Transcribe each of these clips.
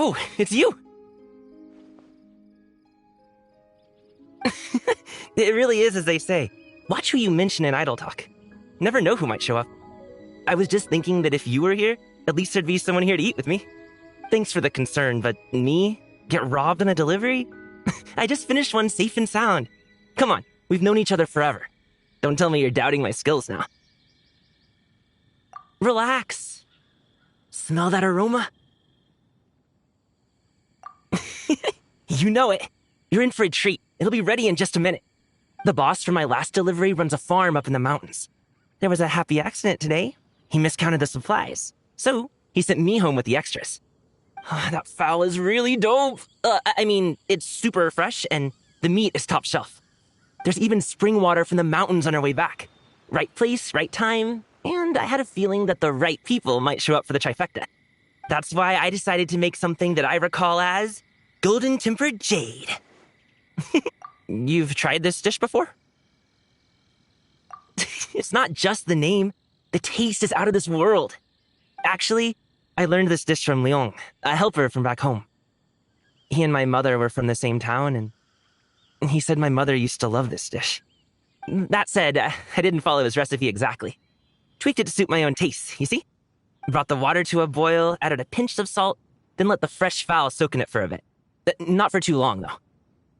Oh, it's you! It really is as they say. Watch who you mention in Idle Talk. Never know who might show up. I was just thinking that if you were here, at least there'd be someone here to eat with me. Thanks for the concern, but me? Get robbed on a delivery? I just finished one safe and sound. Come on, we've known each other forever. Don't tell me you're doubting my skills now. Relax. Smell that aroma? You know it. You're in for a treat. It'll be ready in just a minute. The boss from my last delivery runs a farm up in the mountains. There was a happy accident today. He miscounted the supplies. So, he sent me home with the extras. That fowl is really dope. It's super fresh and the meat is top shelf. There's even spring water from the mountains on our way back. Right place, right time, and I had a feeling that the right people might show up for the trifecta. That's why I decided to make something that I recall as golden tempered jade. You've tried this dish before? It's not just the name. The taste is out of this world. Actually, I learned this dish from Leon, a helper from back home. He and my mother were from the same town, and he said my mother used to love this dish. That said, I didn't follow his recipe exactly. Tweaked it to suit my own taste, you see? Brought the water to a boil, added a pinch of salt, then let the fresh fowl soak in it for a bit. Not for too long, though.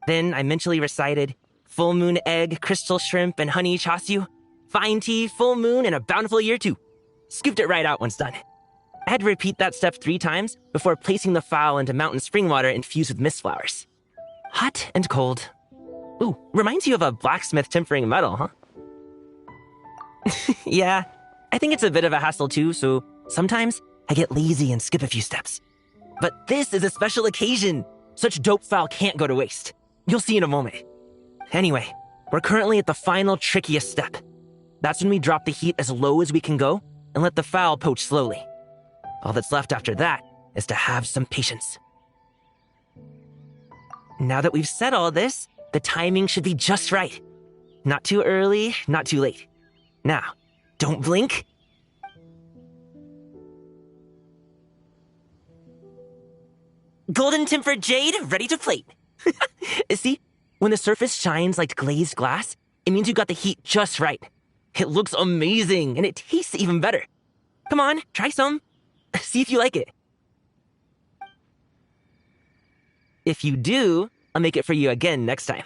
Then I mentally recited full moon egg, crystal shrimp, and honey chasyu, fine tea, full moon, and a bountiful year too. Scooped it right out once done. I had to repeat that step 3 times before placing the fowl into mountain spring water infused with mist flowers. Hot and cold. Ooh, reminds you of a blacksmith tempering metal, huh? Yeah, I think it's a bit of a hassle too, so sometimes I get lazy and skip a few steps. But this is a special occasion. Such dope fowl can't go to waste. You'll see in a moment. Anyway, we're currently at the final trickiest step. That's when we drop the heat as low as we can go and let the fowl poach slowly. All that's left after that is to have some patience. Now that we've said all this, the timing should be just right. Not too early, not too late. Now, don't blink. Golden tempered jade, ready to plate. See, when the surface shines like glazed glass, it means you got the heat just right. It looks amazing, and it tastes even better. Come on, try some. See if you like it. If you do, I'll make it for you again next time.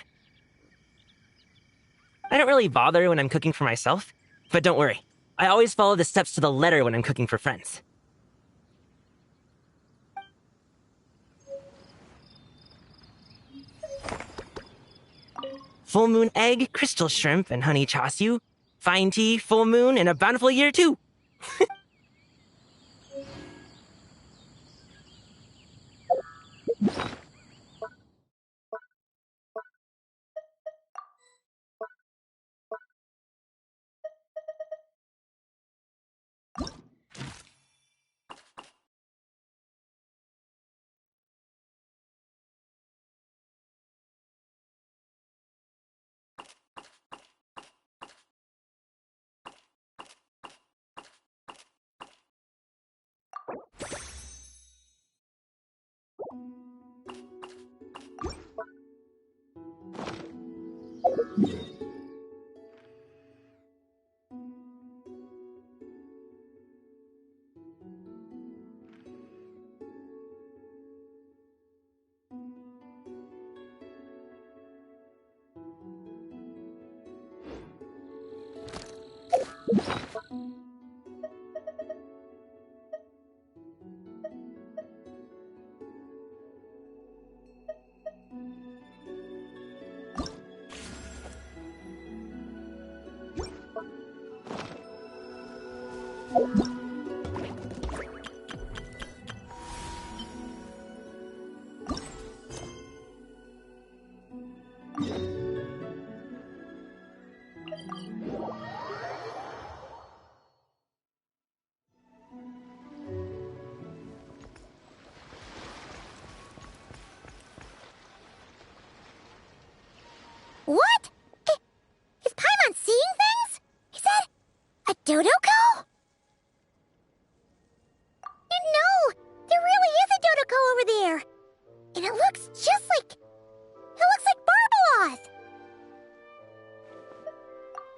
I don't really bother when I'm cooking for myself, but don't worry. I always follow the steps to the letter when I'm cooking for friends. Full moon egg, crystal shrimp, and honey chasyu. Fine tea, full moon, and a bountiful year too.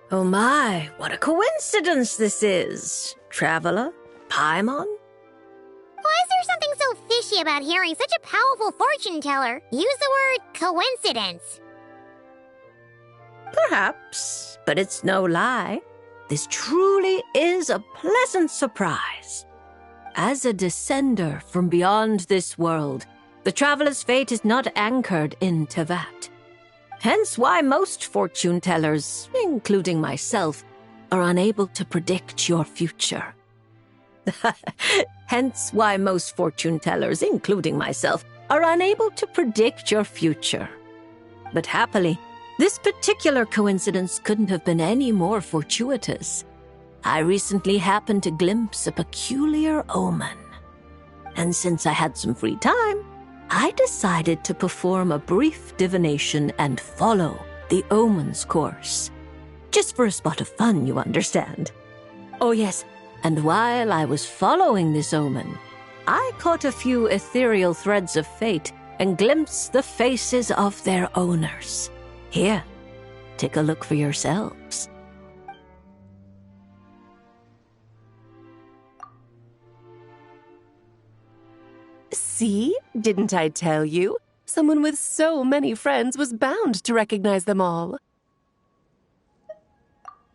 Oh my, what a coincidence this is. Traveler, Paimon? Why is there something so fishy about hearing such a powerful fortune teller use the word coincidence? Perhaps, but it's no lie. This truly is a pleasant surprise. As a descender from beyond this world, the traveler's fate is not anchored in Tevat. Hence why most fortune tellers, including myself, are unable to predict your future. Hence why most fortune tellers, including myself, are unable to predict your future. But happily, this particular coincidence couldn't have been any more fortuitous. I recently happened to glimpse a peculiar omen. And since I had some free time, I decided to perform a brief divination and follow the omen's course. Just for a spot of fun, you understand. Oh yes, and while I was following this omen, I caught a few ethereal threads of fate and glimpsed the faces of their owners. Here, take a look for yourselves. See? Didn't I tell you? Someone with so many friends was bound to recognize them all.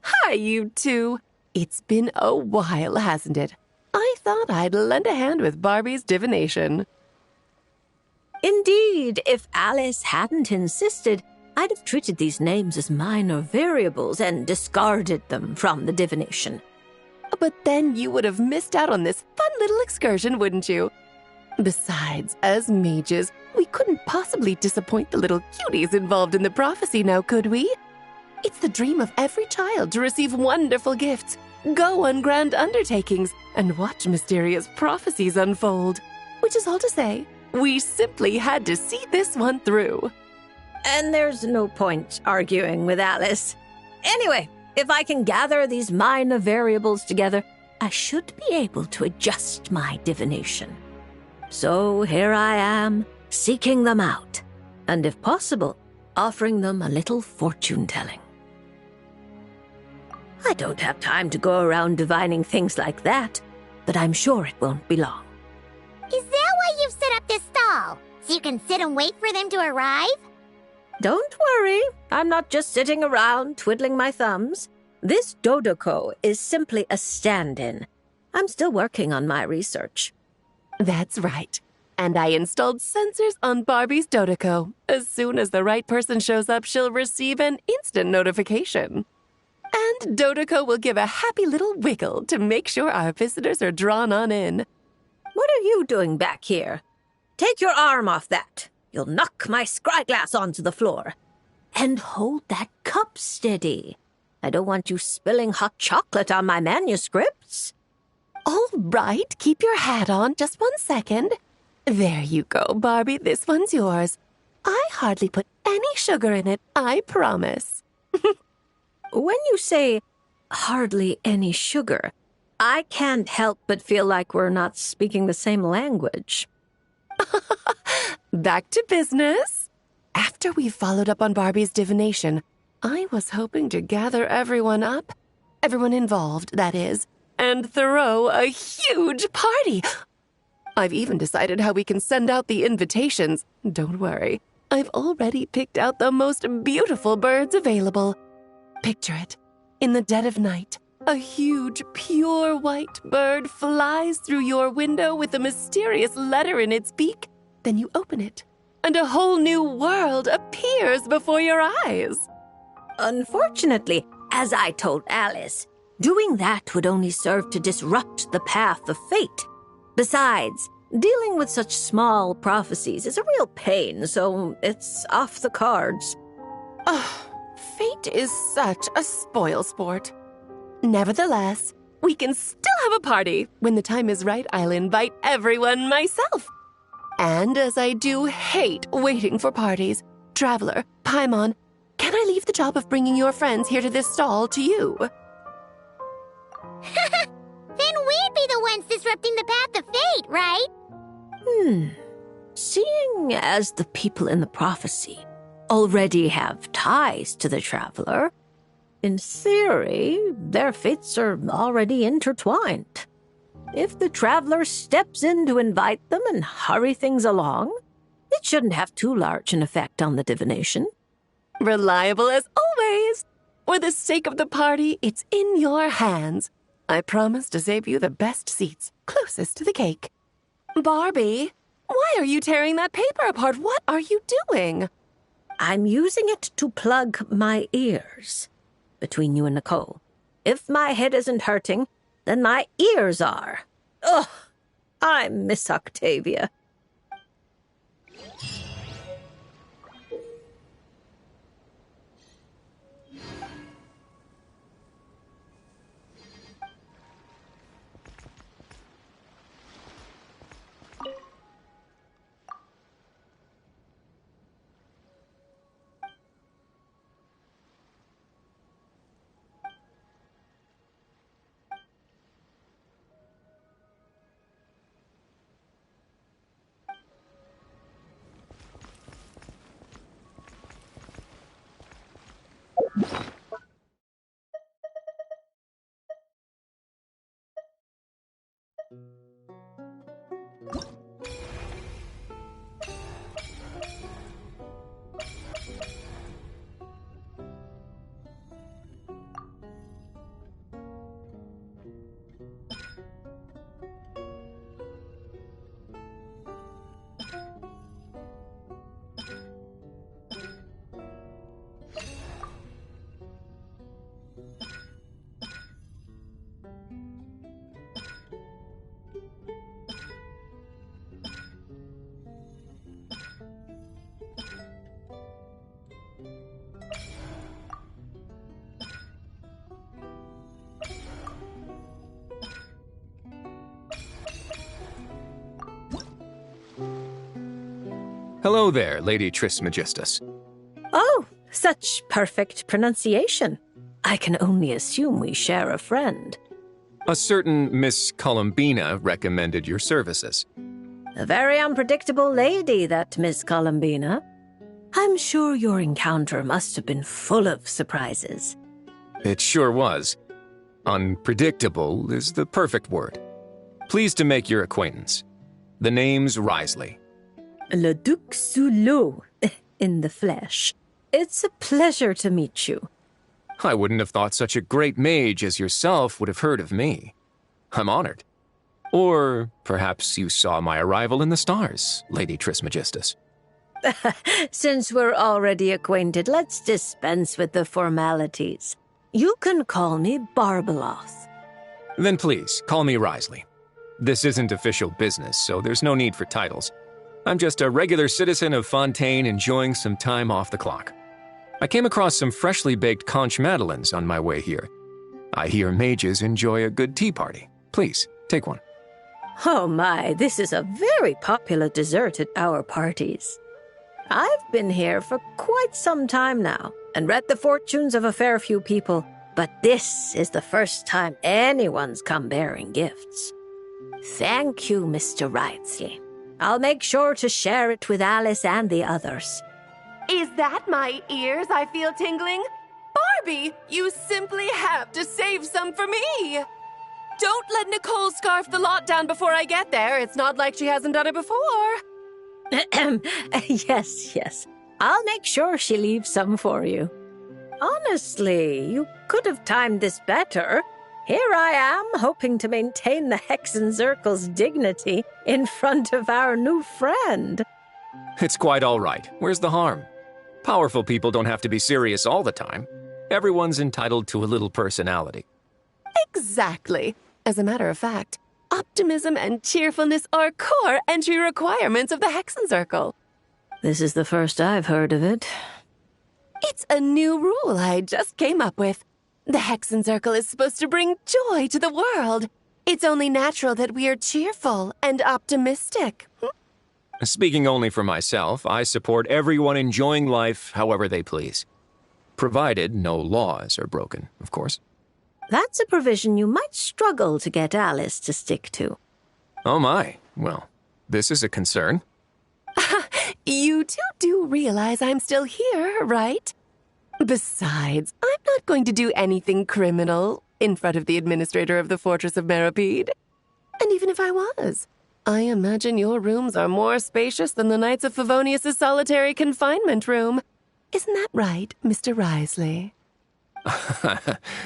Hi, you two. It's been a while, hasn't it? I thought I'd lend a hand with Barbie's divination. Indeed, if Alice hadn't insisted, I'd have treated these names as minor variables and discarded them from the divination. But then you would have missed out on this fun little excursion, wouldn't you? Besides, as mages, we couldn't possibly disappoint the little cuties involved in the prophecy now, could we? It's the dream of every child to receive wonderful gifts, go on grand undertakings, and watch mysterious prophecies unfold. Which is all to say, we simply had to see this one through. And there's no point arguing with Alice. Anyway, if I can gather these minor variables together, I should be able to adjust my divination. So here I am, seeking them out, and if possible, offering them a little fortune-telling. I don't have time to go around divining things like that, but I'm sure it won't be long. Is that why you've set up this stall? So you can sit and wait for them to arrive? Don't worry, I'm not just sitting around twiddling my thumbs. This Dodoko is simply a stand-in. I'm still working on my research. That's right. And I installed sensors on Barbie's Dodoko. As soon as the right person shows up, she'll receive an instant notification. And Dodoko will give a happy little wiggle to make sure our visitors are drawn on in. What are you doing back here? Take your arm off that. You'll knock my scryglass onto the floor. And hold that cup steady. I don't want you spilling hot chocolate on my manuscripts. All right, keep your hat on. Just 1 second. There you go, Barbie. This one's yours. I hardly put any sugar in it, I promise. When you say hardly any sugar, I can't help but feel like we're not speaking the same language. Back to business. After we followed up on Barbie's divination, I was hoping to gather everyone up, everyone involved, that is, and throw a huge party. I've even decided how we can send out the invitations. Don't worry, I've already picked out the most beautiful birds available. Picture it. In the dead of night, a huge, pure white bird flies through your window with a mysterious letter in its beak. Then you open it, and a whole new world appears before your eyes. Unfortunately, as I told Alice, doing that would only serve to disrupt the path of fate. Besides, dealing with such small prophecies is a real pain, so it's off the cards. Fate is such a spoilsport. Nevertheless, we can still have a party. When the time is right, I'll invite everyone myself. And as I do hate waiting for parties, Traveler, Paimon, can I leave the job of bringing your friends here to this stall to you? Then we'd be the ones disrupting the path of fate, right? Seeing as the people in the prophecy already have ties to the Traveler, In theory, their fates are already intertwined. If the traveler steps in to invite them and hurry things along, it shouldn't have too large an effect on the divination. Reliable as always. For the sake of the party, it's in your hands. I promise to save you the best seats, closest to the cake. Barbie, why are you tearing that paper apart? What are you doing? I'm using it to plug my ears. Between you and Nicole, if my head isn't hurting, then my ears are. Ugh, I miss Octavia. Hello there, Lady Trismegistus. Oh, such perfect pronunciation. I can only assume we share a friend. A certain Miss Columbina recommended your services. A very unpredictable lady, that Miss Columbina. I'm sure your encounter must have been full of surprises. It sure was. Unpredictable is the perfect word. Pleased to make your acquaintance. The name's Risley. Le Duc Soulot, in the flesh. It's a pleasure to meet you. I wouldn't have thought such a great mage as yourself would have heard of me. I'm honored. Or perhaps you saw my arrival in the stars, Lady Trismegistus. Since we're already acquainted, let's dispense with the formalities. You can call me Barbeloth. Then please, call me Risley. This isn't official business, so there's no need for titles. I'm just a regular citizen of Fontaine enjoying some time off the clock. I came across some freshly baked conch madeleines on my way here. I hear mages enjoy a good tea party. Please, take one. Oh my, this is a very popular dessert at our parties. I've been here for quite some time now and read the fortunes of a fair few people, but this is the first time anyone's come bearing gifts. Thank you, Mr. Risley. I'll make sure to share it with Alice and the others. Is that my ears I feel tingling? Barbie, you simply have to save some for me. Don't let Nicole scarf the lot down before I get there. It's not like she hasn't done it before. Yes. I'll make sure she leaves some for you. Honestly, you could have timed this better. Here I am, hoping to maintain the Hexenzirkel's dignity in front of our new friend. It's quite all right. Where's the harm? Powerful people don't have to be serious all the time. Everyone's entitled to a little personality. Exactly. As a matter of fact, optimism and cheerfulness are core entry requirements of the Hexenzirkel. This is the first I've heard of it. It's a new rule I just came up with. The Hexenzirkel is supposed to bring joy to the world. It's only natural that we are cheerful and optimistic. Speaking only for myself, I support everyone enjoying life however they please. Provided no laws are broken, of course. That's a provision you might struggle to get Alice to stick to. Oh my, well, this is a concern. You two do realize I'm still here, right? Besides, I'm not going to do anything criminal in front of the administrator of the Fortress of Meropide. And even if I was, I imagine your rooms are more spacious than the Knights of Favonius' solitary confinement room. Isn't that right, Mr. Risley?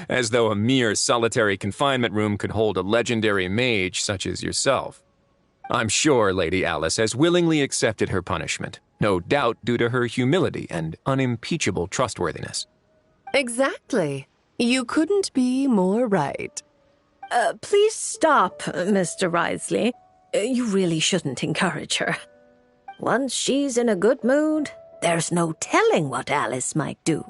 As though a mere solitary confinement room could hold a legendary mage such as yourself. I'm sure Lady Alice has willingly accepted her punishment, no doubt due to her humility and unimpeachable trustworthiness. Exactly. You couldn't be more right. Please stop, Mr. Risley. You really shouldn't encourage her. Once she's in a good mood, there's no telling what Alice might do.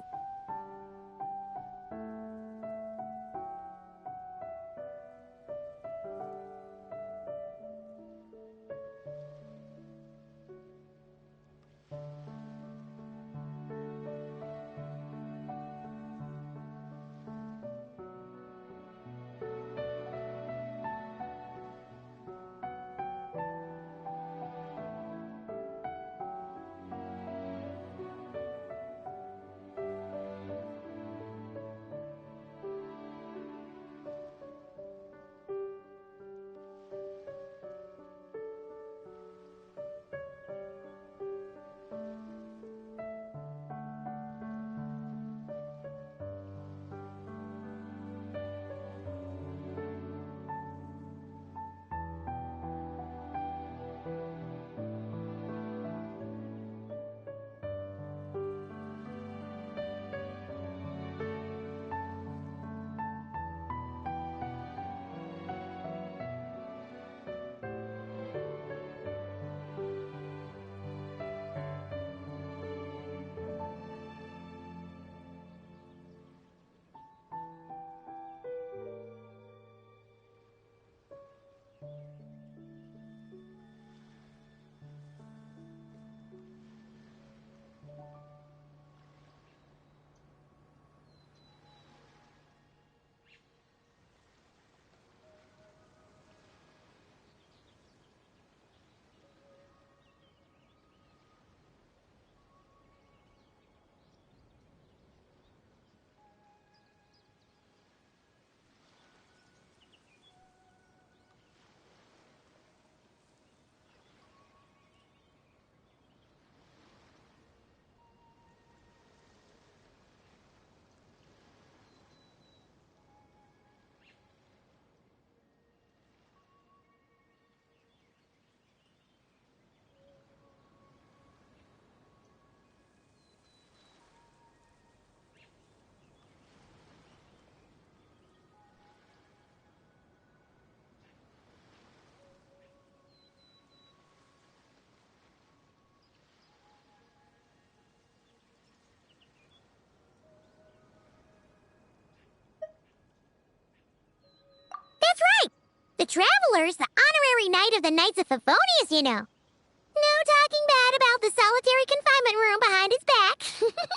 That's right! The Traveler's the honorary knight of the Knights of Favonius, you know. No talking bad about the solitary confinement room behind his back.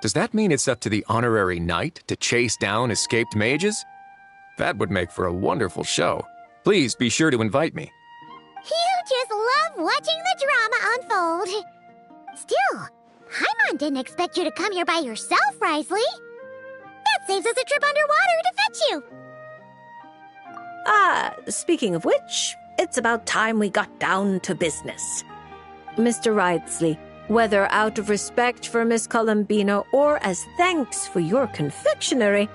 Does that mean it's up to the honorary knight to chase down escaped mages? That would make for a wonderful show. Please be sure to invite me. You just love watching the drama unfold. Still, Paimon didn't expect you to come here by yourself, Risley. That saves us a trip underwater to fetch you. Speaking of which, it's about time we got down to business. Mr. Risley, whether out of respect for Miss Columbina or as thanks for your confectionery,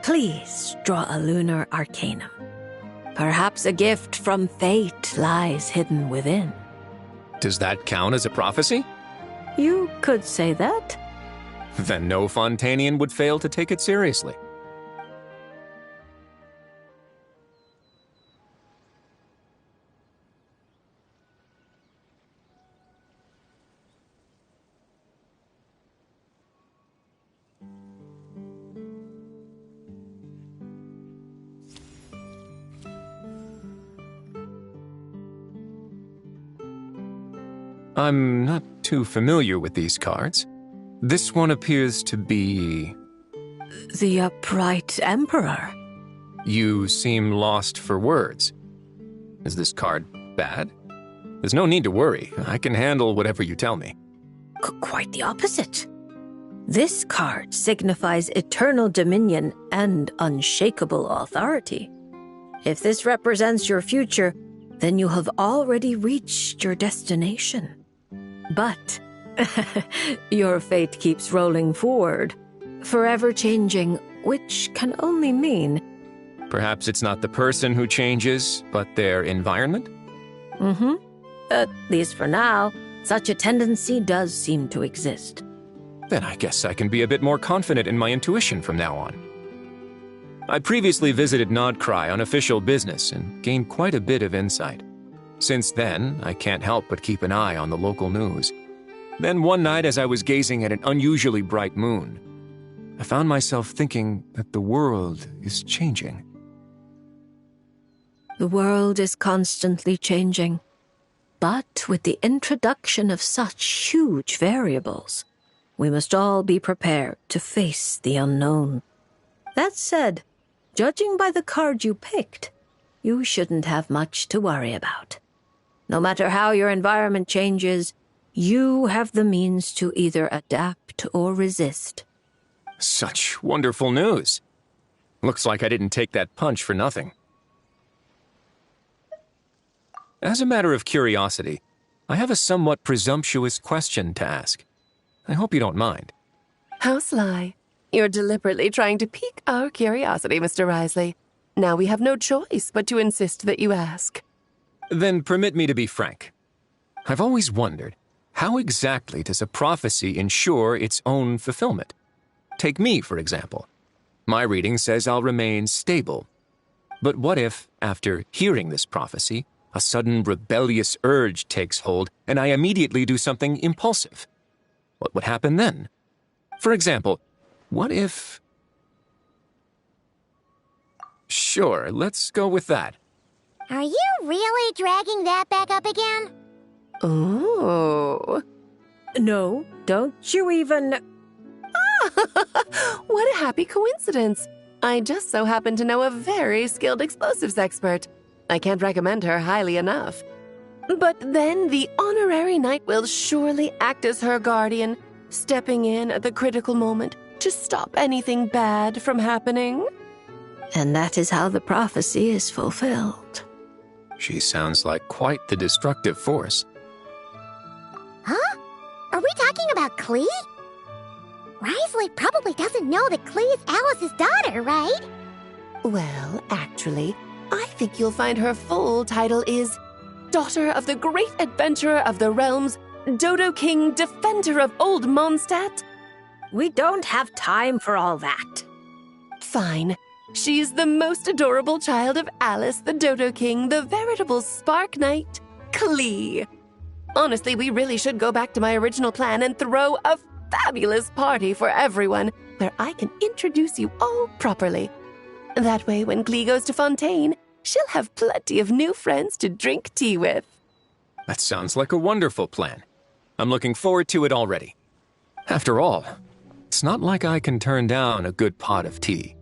please draw a lunar arcanum. Perhaps a gift from fate lies hidden within. Does that count as a prophecy? You could say that. Then no Fontanian would fail to take it seriously. I'm not too familiar with these cards. This one appears to be... The upright emperor. You seem lost for words. Is this card bad? There's no need to worry. I can handle whatever you tell me. Quite the opposite. This card signifies eternal dominion and unshakable authority. If this represents your future, then you have already reached your destination. But your fate keeps rolling forward, forever changing, which can only mean... Perhaps it's not the person who changes, but their environment? At least for now, such a tendency does seem to exist. Then I guess I can be a bit more confident in my intuition from now on. I previously visited Nodcry on official business and gained quite a bit of insight. Since then, I can't help but keep an eye on the local news. Then one night as I was gazing at an unusually bright moon, I found myself thinking that the world is changing. The world is constantly changing. But with the introduction of such huge variables, we must all be prepared to face the unknown. That said, judging by the card you picked, you shouldn't have much to worry about. No matter how your environment changes, you have the means to either adapt or resist. Such wonderful news. Looks like I didn't take that punch for nothing. As a matter of curiosity, I have a somewhat presumptuous question to ask. I hope you don't mind. How sly. You're deliberately trying to pique our curiosity, Mr. Risley. Now we have no choice but to insist that you ask. Then permit me to be frank. I've always wondered, how exactly does a prophecy ensure its own fulfillment? Take me, for example. My reading says I'll remain stable. But what if, after hearing this prophecy, a sudden rebellious urge takes hold and I immediately do something impulsive? What would happen then? For example, what if... Sure, let's go with that. Are you really dragging that back up again? Oh. No, don't you even... What a happy coincidence. I just so happen to know a very skilled explosives expert. I can't recommend her highly enough. But then the honorary knight will surely act as her guardian, stepping in at the critical moment to stop anything bad from happening. And that is how the prophecy is fulfilled. She sounds like quite the destructive force. Huh? Are we talking about Klee? Risley probably doesn't know that Klee is Alice's daughter, right? Well, actually, I think you'll find her full title is Daughter of the Great Adventurer of the Realms, Dodo King, Defender of Old Mondstadt. We don't have time for all that. Fine. She's the most adorable child of Alice, the Dodo King, the veritable Spark Knight, Klee. Honestly, we really should go back to my original plan and throw a fabulous party for everyone, where I can introduce you all properly. That way, when Klee goes to Fontaine, she'll have plenty of new friends to drink tea with. That sounds like a wonderful plan. I'm looking forward to it already. After all, it's not like I can turn down a good pot of tea.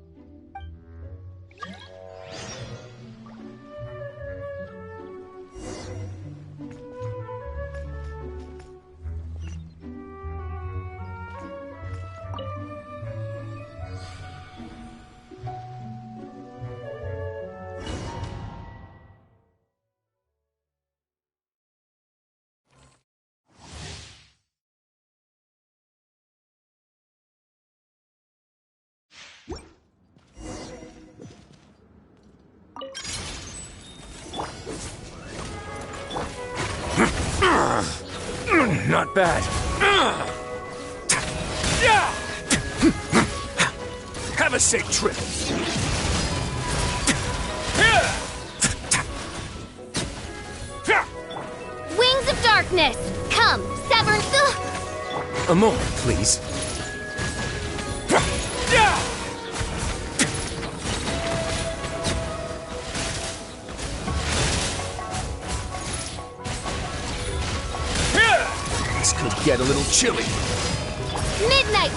Not bad. Have a safe trip. Wings of Darkness! Come, Severance! A moment, please. This could get a little chilly. Midnight!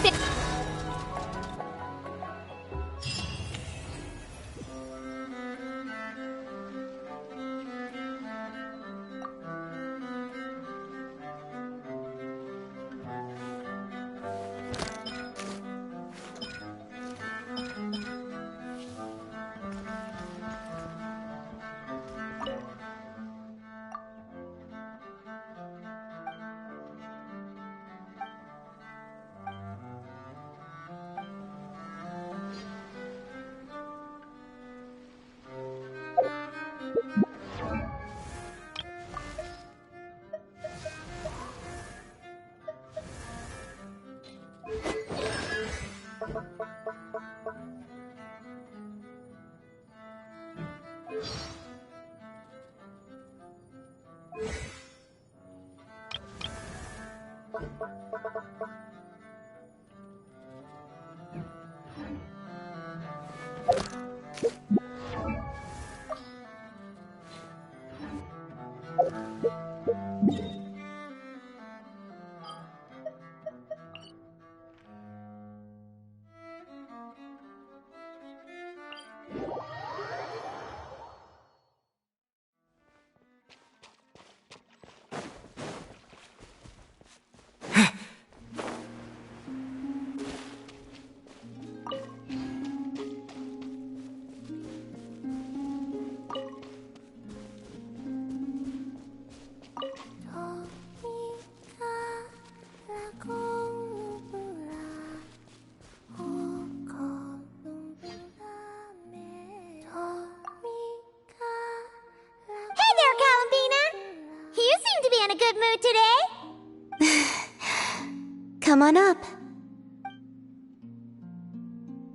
Come on up.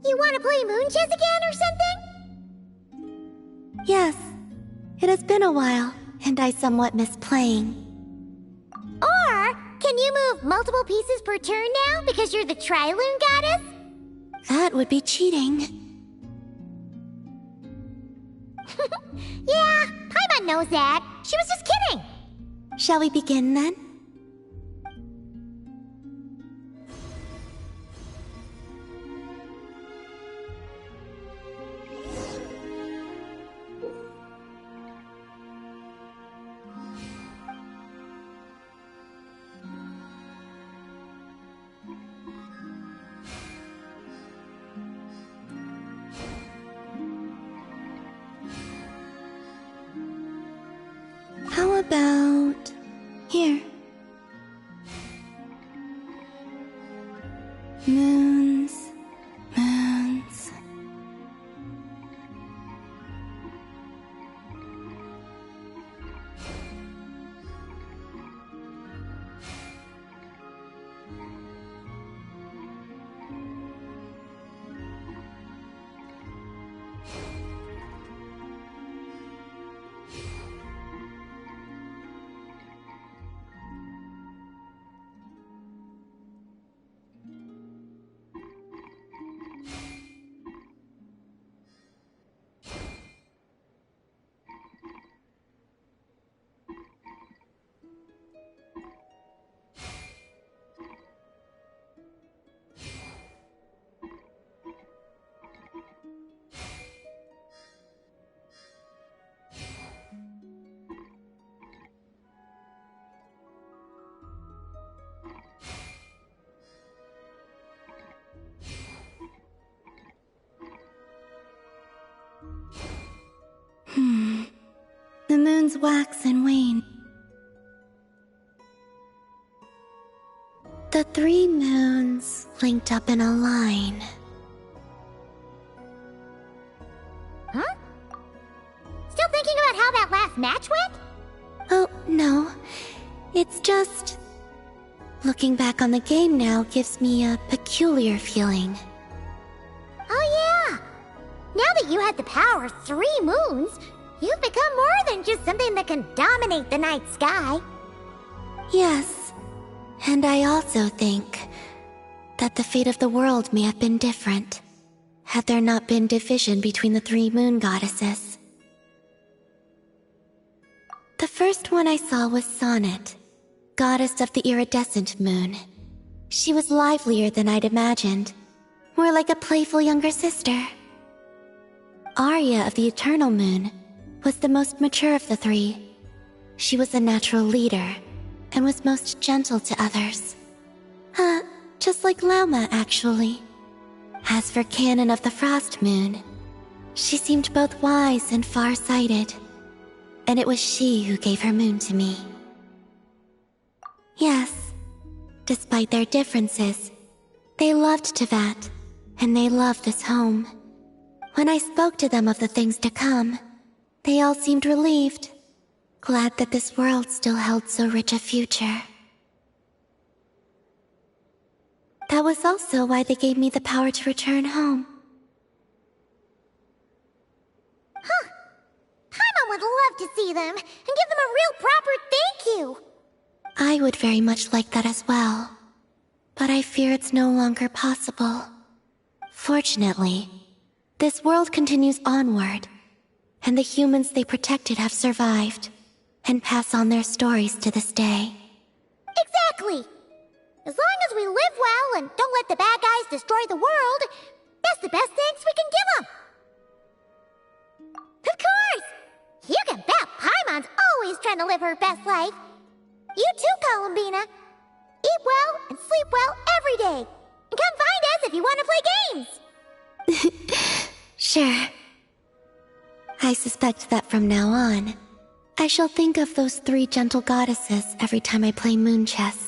You want to play moon chess again or something? Yes. It has been a while, and I somewhat miss playing. Or, can you move multiple pieces per turn now because you're the Tri-Lune goddess? That would be cheating. Yeah, Paimon knows that. She was just kidding. Shall we begin then? How about here? Moons, moons. The moons wax and wane. The three moons linked up in a line. Huh? Still thinking about how that last match went? Oh, no. It's just... looking back on the game now gives me a peculiar feeling. Oh yeah! Now that you had the power of 3 moons, you've become more than just something that can dominate the night sky. Yes, and I also think that the fate of the world may have been different had there not been division between the 3 moon goddesses. The first one I saw was Sonnet, goddess of the iridescent moon. She was livelier than I'd imagined, more like a playful younger sister. Arya of the eternal moon was the most mature of the 3. She was a natural leader, and was most gentle to others. Just like Lauma, actually. As for Canon of the Frost Moon, she seemed both wise and far-sighted, and it was she who gave her moon to me. Yes, despite their differences, they loved Tevat, and they loved this home. When I spoke to them of the things to come, They all seemed relieved, glad that this world still held so rich a future. That was also why they gave me the power to return home. Huh. Paimon would love to see them and give them a real proper thank you. I would very much like that as well, but I fear it's no longer possible. Fortunately, this world continues onward, and the humans they protected have survived, and pass on their stories to this day. Exactly! As long as we live well and don't let the bad guys destroy the world, that's the best thanks we can give them! Of course! You can bet Paimon's always trying to live her best life. You too, Columbina. Eat well and sleep well every day. And come find us if you want to play games. Sure. I suspect that from now on, I shall think of those 3 gentle goddesses every time I play Moon Chess.